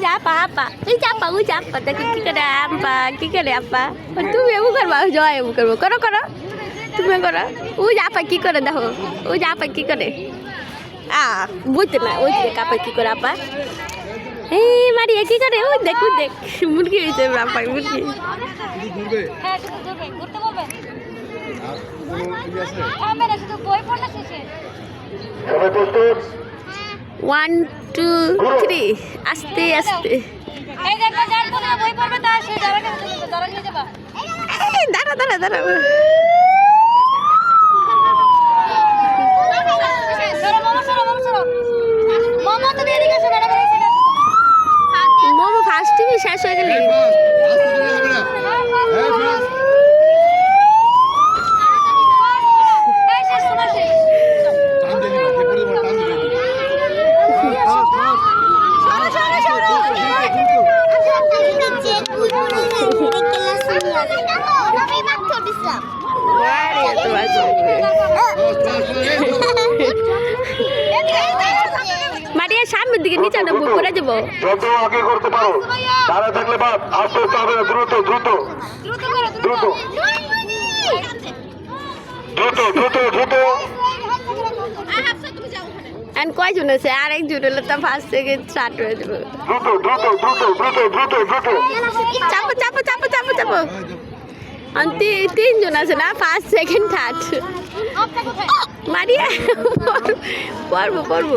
যা আপা ওই যা আপা দেখো কি করে আপা তুমি এমন করবা জয় এমন করবো করো তুমি করো ওই যা আপা কি করে দেখো ওই যা আপা কি করে বুঝতে না ওই দেখ আপা কি করে আপা এই মারিয়া কি করে ওই দেখ মুরগি হয়েছে আপা মুরগি ওয়ান টু থ্রি আস্তে আস্তে দাঁড়া মোমো ফার্স্ট টিভি শেষ হয়ে গেলে মারিয়া সামনের দিকে নিচে না পড়ে যাবো যত আগে করতে পারো দাঁড়া থাকলে বাদ আস্তে আস্তে হবে দ্রুত কয়জন আছে আরেকজন হলে তো ফার্স্ট থেকে স্টার্ট হয়ে যাবে চাপো তিনজন আছে না ফার্স্ট সেকেন্ড থার্ড মারিয়া পড়বো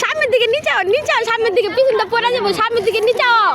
সামনের দিকে নিচাও সামনের দিকে পিছনটা পড়ে যাবো সামনের দিকে নিচাও